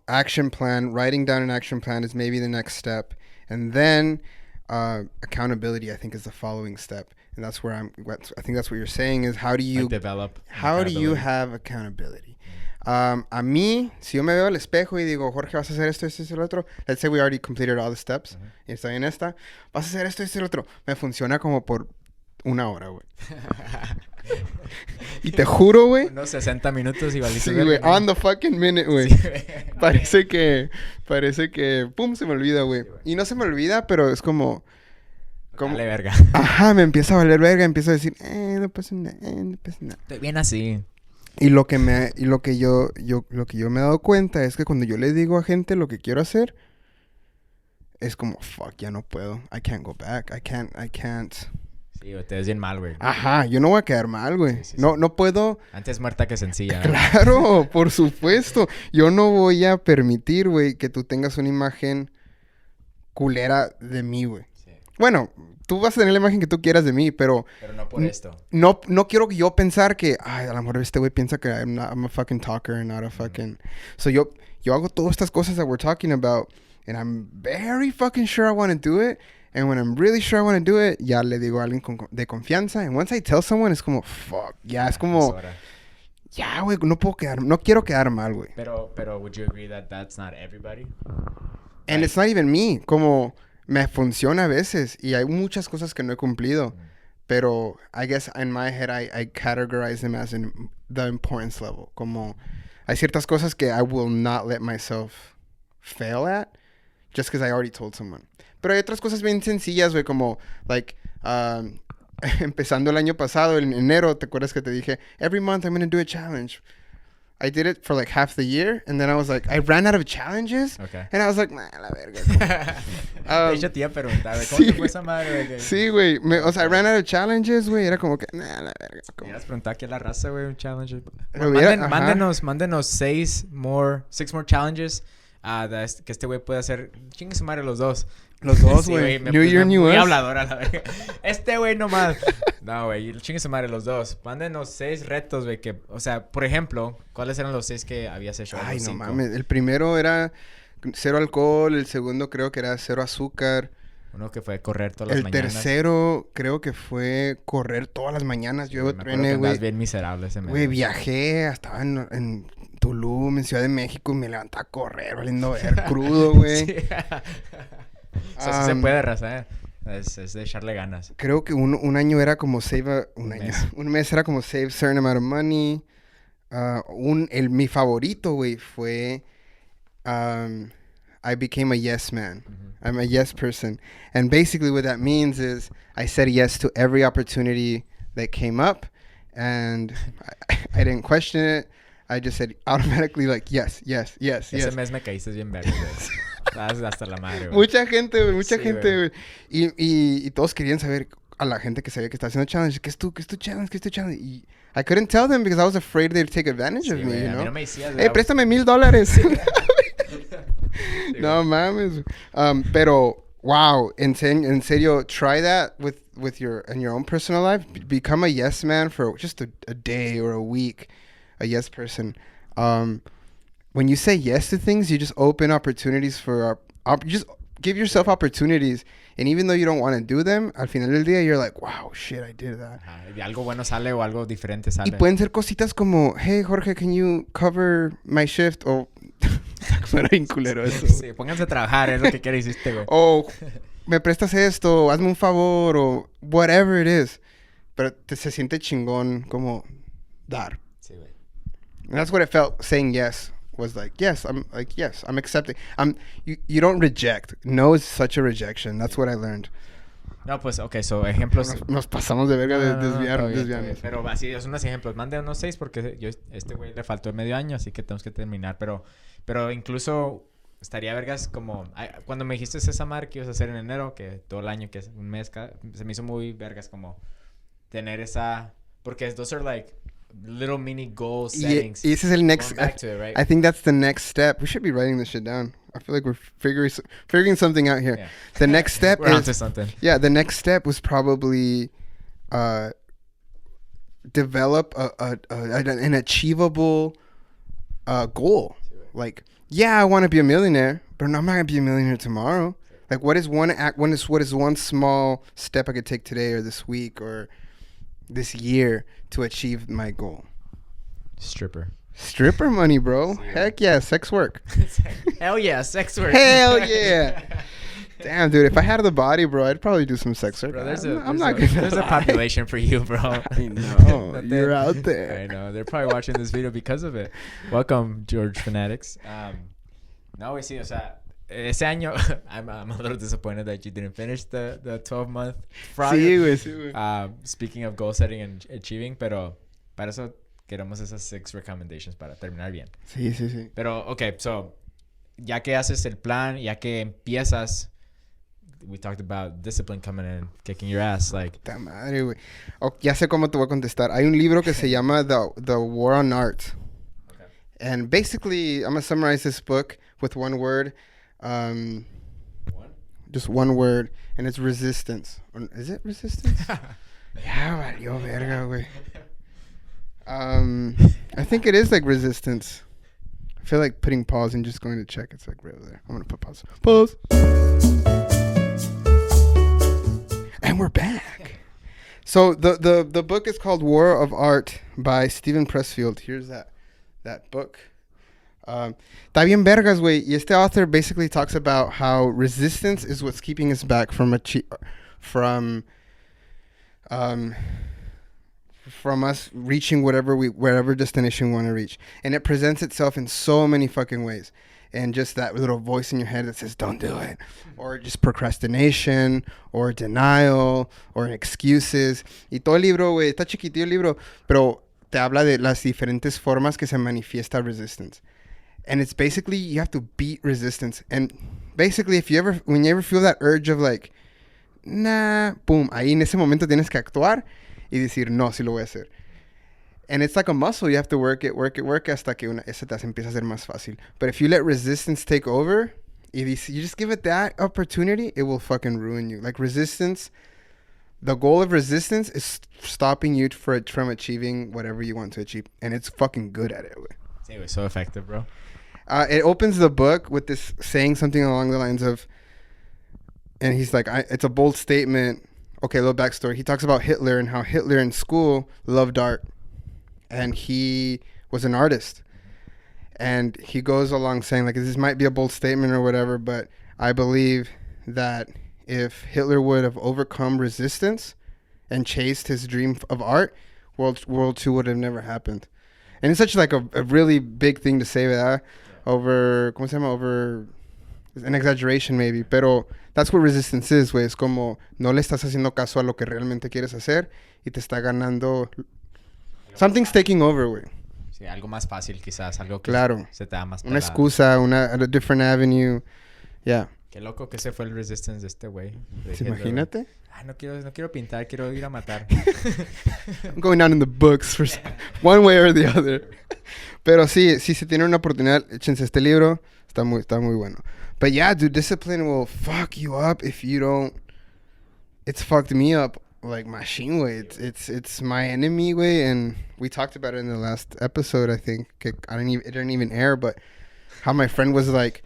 [SPEAKER 1] action plan, writing down an action plan is maybe the next step. And then accountability, I think, is the following step. And that's where I think that's what you're saying is how do you
[SPEAKER 2] Like develop
[SPEAKER 1] how do you have accountability? A mí, si yo me veo al espejo y digo, Jorge, vas a hacer esto, esto y lo otro. Let's say we already completed all the steps. Y estoy en esta. Vas a hacer esto, esto y lo otro. Me funciona como por 1 hora, güey. Y te juro, güey.
[SPEAKER 2] Unos 60 minutos y valiste.
[SPEAKER 1] Sí, güey. On the fucking minute, güey.
[SPEAKER 2] Sí,
[SPEAKER 1] Parece que, pum, se me olvida, güey. Y no se me olvida, pero es como...
[SPEAKER 2] Dale verga.
[SPEAKER 1] Ajá, me empieza a valer verga. Empiezo a decir, no pasa nada, no pasa nada.
[SPEAKER 2] Estoy bien así.
[SPEAKER 1] Y lo que yo me he dado cuenta es que cuando yo le digo a gente lo que quiero hacer, es como, fuck, ya no puedo. I can't go back. I can't.
[SPEAKER 2] Sí, güey, te ves bien mal, güey.
[SPEAKER 1] Ajá, yo no voy a quedar mal, güey.
[SPEAKER 2] Sí.
[SPEAKER 1] No puedo.
[SPEAKER 2] Antes muerta que sencilla.
[SPEAKER 1] Claro, por supuesto. Yo no voy a permitir, güey, que tú tengas una imagen culera de mí, güey.
[SPEAKER 2] Sí.
[SPEAKER 1] Bueno, tú vas a tener la imagen que tú quieras de mí, pero
[SPEAKER 2] no por esto.
[SPEAKER 1] no quiero yo pensar que, ay, a lo mejor este güey piensa que I'm a fucking talker and not a fucking... So yo hago todas estas cosas that we're talking about and I'm very fucking sure I want to do it. And when I'm really sure I want to do it, ya le digo a alguien de confianza. And once I tell someone, es como, fuck. Ya, es como, ya, güey, no quiero quedar mal, güey.
[SPEAKER 2] Pero, would you agree that that's not everybody?
[SPEAKER 1] And it's not even me. Como, me funciona a veces. Y hay muchas cosas que no he cumplido. Pero, I guess, in my head, I categorize them as in the importance level. Como, hay ciertas cosas que I will not let myself fail at. Just because I already told someone. Pero hay otras cosas bien sencillas, güey, como, like, empezando el año pasado, en enero, ¿te acuerdas que te dije, every month I'm going to do a challenge? I did it for like half the year, and then I was like, I ran out of challenges,
[SPEAKER 2] Okay.
[SPEAKER 1] and I was like, nah, la verga.
[SPEAKER 2] De hecho, te iba a preguntar, güey, ¿cómo te fue esa madre, güey?
[SPEAKER 1] Sí, güey, o sea, I ran out of challenges, güey, era como que, nah, la verga.
[SPEAKER 2] Quieras preguntar aquí a la raza, güey, un challenge.
[SPEAKER 1] Hubiera-
[SPEAKER 2] Mándenos 6 more challenges que este güey puede hacer. Chingue su madre los dos.
[SPEAKER 1] Los dos,
[SPEAKER 2] Sí,
[SPEAKER 1] güey.
[SPEAKER 2] me
[SPEAKER 1] New
[SPEAKER 2] puse
[SPEAKER 1] Year, New
[SPEAKER 2] muy
[SPEAKER 1] Us.
[SPEAKER 2] hablador a la verga. Este güey nomás. No, güey. Chingue su madre los dos. Mándenos 6 retos, güey. Que, o sea, por ejemplo, ¿cuáles eran los 6 que habías hecho?
[SPEAKER 1] Ay,
[SPEAKER 2] Los
[SPEAKER 1] no
[SPEAKER 2] 5.
[SPEAKER 1] mames. El primero era 0 alcohol. El segundo creo que era 0 azúcar.
[SPEAKER 2] Uno que fue correr todas las
[SPEAKER 1] El
[SPEAKER 2] mañanas.
[SPEAKER 1] tercero creo que fue correr todas las mañanas. Yo
[SPEAKER 2] Me acuerdo
[SPEAKER 1] trené,
[SPEAKER 2] que
[SPEAKER 1] güey.
[SPEAKER 2] andabas bien miserable ese mes.
[SPEAKER 1] Güey, viajé, estaba en Tulum, en Ciudad de México, y me levantaba a correr, valiendo ver, crudo, güey.
[SPEAKER 2] Sí. O sea, sí se puede, raza, es de echarle ganas.
[SPEAKER 1] Creo que un año era como un mes era como save certain amount of money. Mi favorito, güey, fue I became a yes man. I'm a yes person. And basically what that means is I said yes to every opportunity that came up, and I didn't question it. I just said automatically like yes.
[SPEAKER 2] Ese mes me caíste bien verga, güey. Estabas hasta la madre, güey.
[SPEAKER 1] Mucha gente,
[SPEAKER 2] Sí,
[SPEAKER 1] gente, güey. Y todos querían saber, a la gente que sabía que estaba haciendo challenge, ¿qué es tu challenge? Y I couldn't tell them because I was afraid they'd take advantage of me,
[SPEAKER 2] güey,
[SPEAKER 1] you
[SPEAKER 2] a mí
[SPEAKER 1] know?
[SPEAKER 2] no me decías,
[SPEAKER 1] Hey, préstame $1,000. No mames. Pero wow, en serio, try that with your in your own personal life. Become a yes man for just a day or a week. A yes person. When you say yes to things, you just open opportunities for just give yourself opportunities. And even though you don't want to do them, al final del día, you're like, wow, shit, I did that.
[SPEAKER 2] Ajá, y algo bueno sale o algo diferente sale.
[SPEAKER 1] Y pueden ser cositas como, hey, Jorge, can you cover my shift? O, suena bien culero eso.
[SPEAKER 2] Sí, pónganse a trabajar, es lo que quieres hiciste, güey.
[SPEAKER 1] O, me prestas esto, o hazme un favor, o whatever it is. Pero se siente chingón como dar.
[SPEAKER 2] Sí, güey.
[SPEAKER 1] And that's what it felt, saying yes. Was like, yes, I'm accepting. You don't reject. No is such a rejection. That's what I learned.
[SPEAKER 2] No, pues, okay, so ejemplos.
[SPEAKER 1] Nos pasamos de verga de desviarnos.
[SPEAKER 2] Pero así, son unos ejemplos. Mande unos 6 porque este güey le faltó medio año, así que tenemos que terminar. Pero incluso estaría vergas como... Cuando me dijiste esa madre que ibas a hacer en enero, que todo el año, que es un mes, se me hizo muy vergas como tener esa... Porque those are like... little mini goal settings.
[SPEAKER 1] Y ese es el next.
[SPEAKER 2] Back to it, right?
[SPEAKER 1] I think that's the next step. We should be writing this shit down. I feel like we're figuring something out here.
[SPEAKER 2] Yeah.
[SPEAKER 1] The next step
[SPEAKER 2] We're onto something.
[SPEAKER 1] Yeah, the next step was probably develop an achievable goal. Like, yeah, I want to be a millionaire, but I'm not gonna be a millionaire tomorrow. Like, what is one small step I could take today or this week or this year to achieve my goal? Stripper money, bro. Heck yeah, sex work.
[SPEAKER 2] Hell yeah, sex work.
[SPEAKER 1] Hell yeah. Damn, dude, if I had the body, bro, I'd probably do some sex work.
[SPEAKER 2] Bro,
[SPEAKER 1] there's
[SPEAKER 2] a population for you, bro.
[SPEAKER 1] I know. You're out there.
[SPEAKER 2] I know. They're probably watching this video because of it. Welcome, George Fanatics. No, we see, o sea, ese año, I'm a little disappointed that you didn't finish the 12-month project.
[SPEAKER 1] Sí, güey.
[SPEAKER 2] Speaking of goal setting and achieving, pero para eso queremos esas 6 recommendations para terminar bien.
[SPEAKER 1] Sí.
[SPEAKER 2] Pero, okay, so, ya que haces el plan, ya que empiezas, we talked about discipline coming in, kicking your ass, like...
[SPEAKER 1] Ta madre, güey. Ya sé cómo te voy a contestar. Hay un libro que se llama The War on Art. Okay. And basically, I'm going to summarize this book with one word. Just one word, and it's resistance. Is it resistance? Yeah, valió verga, güey. I think it is like resistance. I feel like putting pause and just going to check. It's like right over there. I'm gonna put pause. Pause. And we're back. So the book is called War of Art by Steven Pressfield. Here's that book. Está bien vergas, güey. Y este author basically talks about how resistance is what's keeping us back from us reaching whatever destination we want to reach. And it presents itself in so many fucking ways. And just that little voice in your head that says, don't do it. Or just procrastination, or denial, or excuses. Y todo el libro, güey, está chiquitillo el libro, pero te habla de las diferentes formas que se manifiesta resistance. And it's basically, you have to beat resistance. And basically, when you ever feel that urge of like, nah, boom, ahí en ese momento tienes que actuar y decir, no, sí lo voy a hacer. And it's like a muscle. You have to work it hasta que esa te empieza a ser más fácil. But if you let resistance take over, you just give it that opportunity, it will fucking ruin you. Like resistance, the goal of resistance is stopping you from achieving whatever you want to achieve. And it's fucking good at it.
[SPEAKER 2] It was so effective, bro.
[SPEAKER 1] It opens the book with this saying something along the lines of, and he's like, it's a bold statement. Okay, a little backstory. He talks about Hitler and how Hitler in school loved art, and he was an artist. And he goes along saying, like, this might be a bold statement or whatever, but I believe that if Hitler would have overcome resistance and chased his dream of art, World War II would have never happened. And it's such like a really big thing to say that over, ¿cómo se llama? Over an exaggeration maybe, pero that's what resistance is, güey. Es como no le estás haciendo caso a lo que realmente quieres hacer y te está ganando. Something's taking over, güey.
[SPEAKER 2] Sí, algo más fácil quizás, algo que
[SPEAKER 1] claro.
[SPEAKER 2] Se te da más
[SPEAKER 1] una excusa, a different avenue. Yeah.
[SPEAKER 2] Qué loco que ese fue el resistance de este güey.
[SPEAKER 1] Imagínate.
[SPEAKER 2] Ay, no quiero pintar, quiero ir a matar.
[SPEAKER 1] I'm going down in the books for one way or the other. Pero sí, si se tiene una oportunidad, échense este libro. Está muy bueno. But yeah, dude, discipline will fuck you up if you don't. It's fucked me up like machine way. It's my enemy way, and we talked about it in the last episode. I think it didn't even air, but how my friend was like,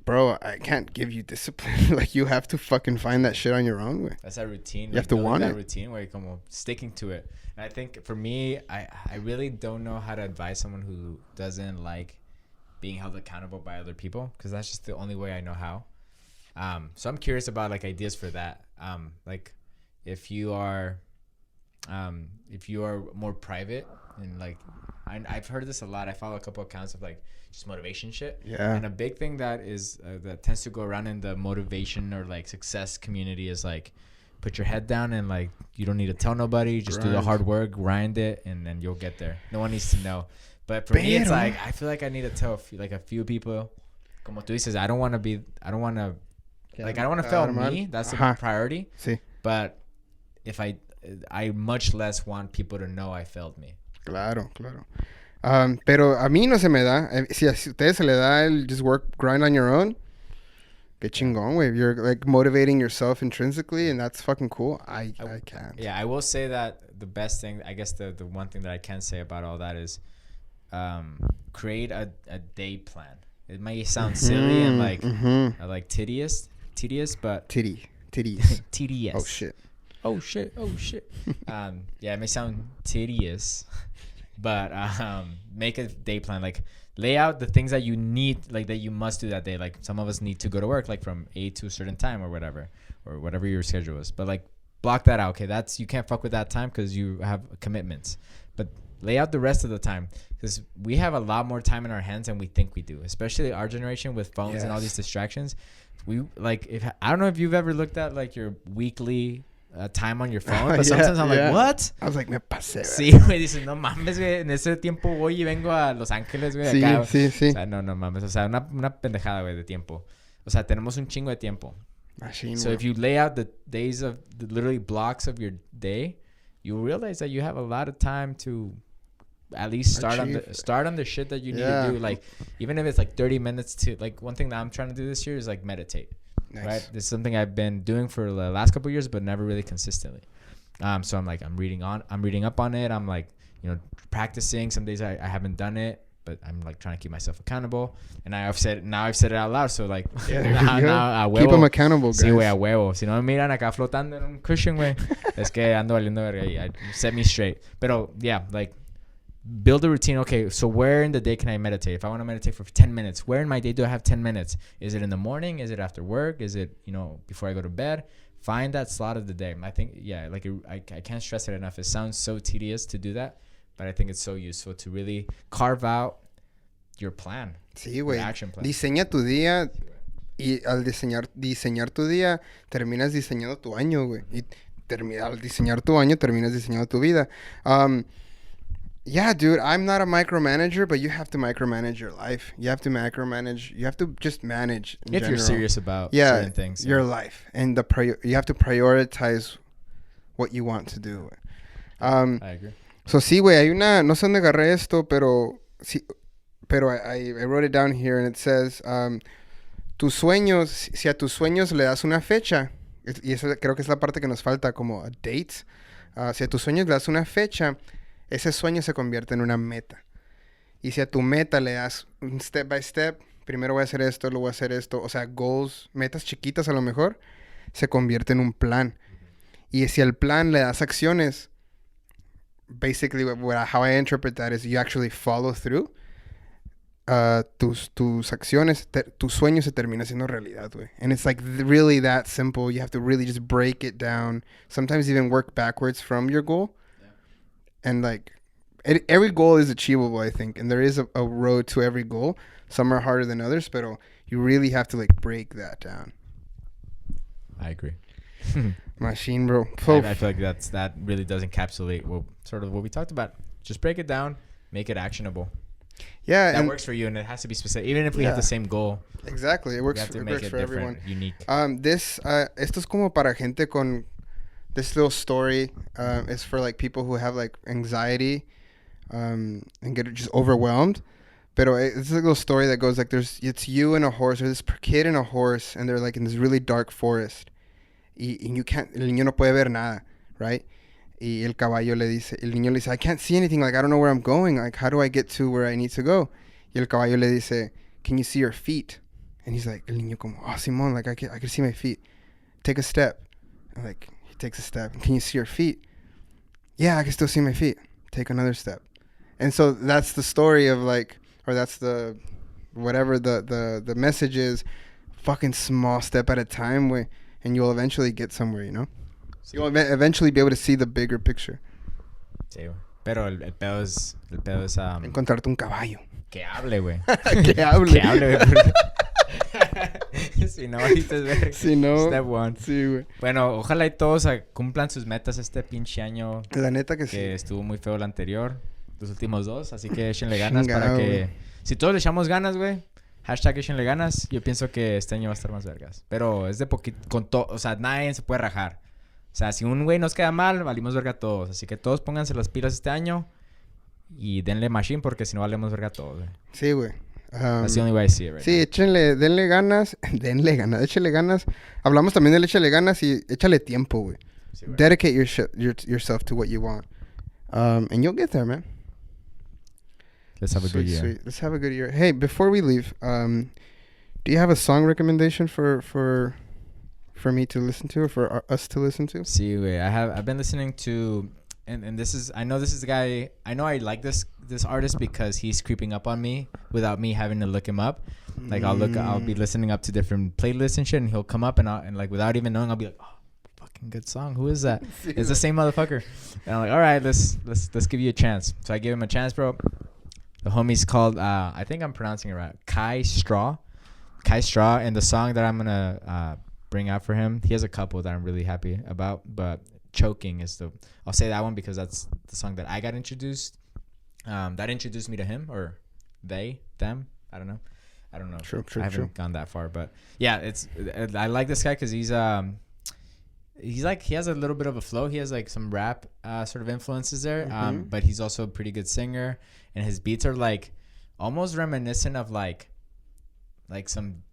[SPEAKER 1] bro, I can't give you discipline. Like, you have to fucking find that shit on your own way.
[SPEAKER 2] That's that routine.
[SPEAKER 1] You have to want it.
[SPEAKER 2] That routine where you're como sticking to it. And I think for me, I really don't know how to advise someone who doesn't like being held accountable by other people, because that's just the only way I know how. So I'm curious about like ideas for that. Like if you are more private and like, I've heard this a lot. I follow a couple accounts of like just motivation shit.
[SPEAKER 1] Yeah.
[SPEAKER 2] And a big thing that is that tends to go around in the motivation or like success community is like, put your head down and like you don't need to tell nobody. Just do the hard work, grind it, and then you'll get there. No one needs to know. But for me, it's like I feel like I need to tell a few people. Como tú dices, I don't want to fail me. That's the priority.
[SPEAKER 1] Sí.
[SPEAKER 2] But if I much less want people to know I failed me.
[SPEAKER 1] Claro. Pero a mí no se me da. Si a ustedes se le da el just grind on your own, qué chingón, güey. You're like motivating yourself intrinsically, and that's fucking cool. I can't.
[SPEAKER 2] Yeah, I will say that the best thing, I guess the one thing that I can say about all that is create a day plan. It might sound silly and like tedious, but
[SPEAKER 1] tedious.
[SPEAKER 2] tedious. Oh shit. Yeah, it may sound tedious, but make a day plan. Like lay out the things that you need, like that you must do that day. Like some of us need to go to work like from 8 to a certain time or whatever your schedule is. But like block that out. Okay, you can't fuck with that time because you have commitments. But lay out the rest of the time, because we have a lot more time in our hands than we think we do, especially our generation with phones and all these distractions. We like, I don't know if you've ever looked at like your weekly time on your phone, but sometimes I'm like, what?
[SPEAKER 1] I was like, me pasé.
[SPEAKER 2] Sí, güey, dices, no mames, güey, en ese tiempo voy y vengo a Los Ángeles, güey, acá.
[SPEAKER 1] Sí.
[SPEAKER 2] O sea, no mames, o sea, una pendejada, güey, de tiempo. O sea, tenemos un chingo de tiempo.
[SPEAKER 1] So
[SPEAKER 2] if you lay out the days of the literally blocks of your day, you realize that you have a lot of time to at least start on the shit that you need to do. Like, even if it's like 30 minutes to, like, one thing that I'm trying to do this year is like meditate. Nice. Right? This is something I've been doing for the last couple of years, but never really consistently. So I'm like, I'm reading up on it. I'm like, practicing. Some days I haven't done it, but I'm like trying to keep myself accountable. And I've said it out loud. So like, now a huevo.
[SPEAKER 1] Keep them accountable, guys.
[SPEAKER 2] Sí, güey, a huevo. Si no me miran acá flotando en un cushion, güey, es que ando valiendo verga y set me straight. Pero yeah, like, build a routine. Okay, so where in the day can I meditate? If I want to meditate for 10 minutes, where in my day do I have 10 minutes? Is it in the morning? Is it after work? Is it, before I go to bed? Find that slot of the day. I think, like I can't stress it enough. It sounds so tedious to do that, but I think it's so useful to really carve out your plan.
[SPEAKER 1] Sí, güey.
[SPEAKER 2] Action plan.
[SPEAKER 1] Diseña tu día y al diseñar tu día, terminas diseñando tu año, güey. Y al diseñar tu año, terminas diseñando tu vida. Yeah, dude, I'm not a micromanager, but you have to micromanage your life. You have to just manage in general.
[SPEAKER 2] You're serious about certain things.
[SPEAKER 1] Your life. And you have to prioritize what you want to do.
[SPEAKER 2] I agree.
[SPEAKER 1] So, sí, güey, no sé dónde agarré esto, pero I wrote it down here, and it says, tus sueños, si a tus sueños le das una fecha, y eso creo que es la parte que nos falta, como a date, si a tus sueños le das una fecha, ese sueño se convierte en una meta. Y si a tu meta le das un step by step, primero voy a hacer esto, luego voy a hacer esto. O sea, goals, metas chiquitas a lo mejor, se convierte en un plan. Y si al plan le das acciones, basically how I interpret that is you actually follow through. Tus acciones, tus sueños se termina siendo realidad, güey. And it's like really that simple. You have to really just break it down. Sometimes even work backwards from your goal. Yeah. And like every goal is achievable, I think. And there is a road to every goal. Some are harder than others, but you really have to like break that down.
[SPEAKER 2] I agree.
[SPEAKER 1] Machine, bro.
[SPEAKER 2] I feel like that really does encapsulate sort of what we talked about. Just break it down, make it actionable.
[SPEAKER 1] Yeah,
[SPEAKER 2] that works for you, and it has to be specific. Even if we have the same goal,
[SPEAKER 1] exactly, it works for everyone.
[SPEAKER 2] Unique.
[SPEAKER 1] Esto es como para gente con this little story. Is for like people who have like anxiety, and get just overwhelmed. Pero it's a little story that goes like it's you and a horse, or this kid and a horse, and they're like in this really dark forest, y you can't, el niño no puede ver nada, right? Y el niño le dice, I can't see anything, like I don't know where I'm going, like how do I get to where I need to go? Y el caballo le dice, can you see your feet? And he's like, el niño como, oh Simón, like I can see my feet. Take a step. And like he takes a step. Can you see your feet? Yeah, I can still see my feet. Take another step. And so that's the story of like, or that's the whatever the message is, fucking small step at a time, and you'll eventually get somewhere, you know? You'll eventually be able to see the bigger picture.
[SPEAKER 2] Sí, pero el pedo es
[SPEAKER 1] encontrarte un caballo.
[SPEAKER 2] Que hable, güey.
[SPEAKER 1] Que hable.
[SPEAKER 2] Que hable, güey. Si no, ahorita es
[SPEAKER 1] si no,
[SPEAKER 2] step one.
[SPEAKER 1] Sí, güey.
[SPEAKER 2] Bueno, ojalá y todos cumplan sus metas este pinche año.
[SPEAKER 1] La neta que sí.
[SPEAKER 2] Que estuvo muy feo el anterior. Los últimos 2. Así que échenle ganas para que... Si todos le echamos ganas, güey. Hashtag échenle ganas. Yo pienso que este año va a estar más vergas. Pero es de poquito... O sea, nadie se puede rajar. O sea, si un güey nos queda mal, valimos verga a todos. Así que todos pónganse las pilas este año. Y denle machine porque si no valemos verga a todos, güey.
[SPEAKER 1] Sí, güey.
[SPEAKER 2] That's the only way I see it right
[SPEAKER 1] sí, denle ganas. Échale ganas. Hablamos también del échale ganas y échale tiempo, güey. Sí, dedicate yourself to what you want. And you'll get there, man.
[SPEAKER 2] Let's have a good year.
[SPEAKER 1] Sweet. Let's have a good year. Hey, before we leave, do you have a song recommendation for me to listen to, or for us to listen to?
[SPEAKER 2] Sí, güey. I've been listening to, and this is, I know this is the guy, I know I like this artist because he's creeping up on me without me having to look him up. Like I'll be listening up to different playlists and shit, and he'll come up and like without even knowing, I'll be like, oh, fucking good song. Who is that? It's the same motherfucker. And I'm like, all right, let's give you a chance. So I gave him a chance, bro. The homie's called, I think I'm pronouncing it right, Kai Straw, and the song that I'm gonna bring out for him, he has a couple that I'm really happy about, but Choking is I'll say that one because that's the song that I got introduced, that introduced me to him, or them, I don't know.
[SPEAKER 1] True.
[SPEAKER 2] I haven't gone that far, but yeah, I like this guy because he's like, he has a little bit of a flow. He has like some rap sort of influences there, but he's also a pretty good singer, and his beats are like almost reminiscent of like some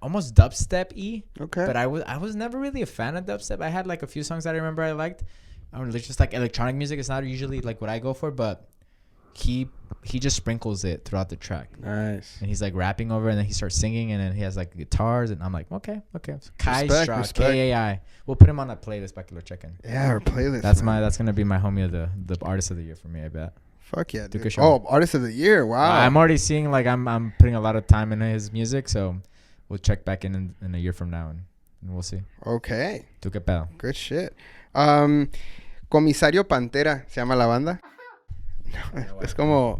[SPEAKER 2] almost dubstep-y. Okay. But I was never really a fan of dubstep. I had like a few songs that I remember I liked. It's just like electronic music. It's not usually like what I go for, but he just sprinkles it throughout the track.
[SPEAKER 1] Nice.
[SPEAKER 2] And he's like rapping over, and then he starts singing, and then he has like guitars, and I'm like, okay. So Kai Straw, Kai. We'll put him on that playlist back to check in.
[SPEAKER 1] Yeah, our playlist.
[SPEAKER 2] That's gonna be my homie of the artist of the year for me, I bet.
[SPEAKER 1] Fuck yeah, dude. Oh, artist of the year. Wow.
[SPEAKER 2] I'm already seeing like I'm putting a lot of time into his music, so we'll check back in a year from now and we'll see.
[SPEAKER 1] Okay.
[SPEAKER 2] ¿Tú qué pedo?
[SPEAKER 1] Good shit. Comisario Pantera se llama la banda. No, es como,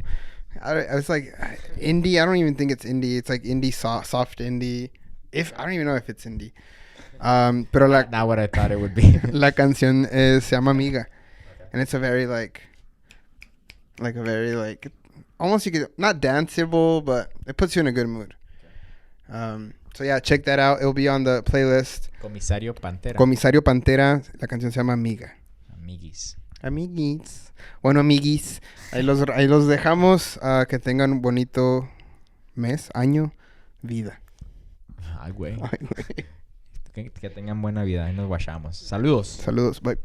[SPEAKER 1] it's like indie. I don't even think it's indie. It's like indie soft indie. I don't even know if it's indie. Pero
[SPEAKER 2] not what I thought it would be.
[SPEAKER 1] La canción se llama Amiga, and it's a very like a very like almost, you could, not danceable, but it puts you in a good mood. So yeah, check that out. It'll be on the playlist.
[SPEAKER 2] Comisario
[SPEAKER 1] Pantera. La canción se llama Amiga. Amiguis. Bueno, amiguis, ahí los dejamos. Que tengan un bonito mes, año, vida.
[SPEAKER 2] Ay, güey. Que tengan buena vida. Ahí nos guachamos. Saludos.
[SPEAKER 1] Bye.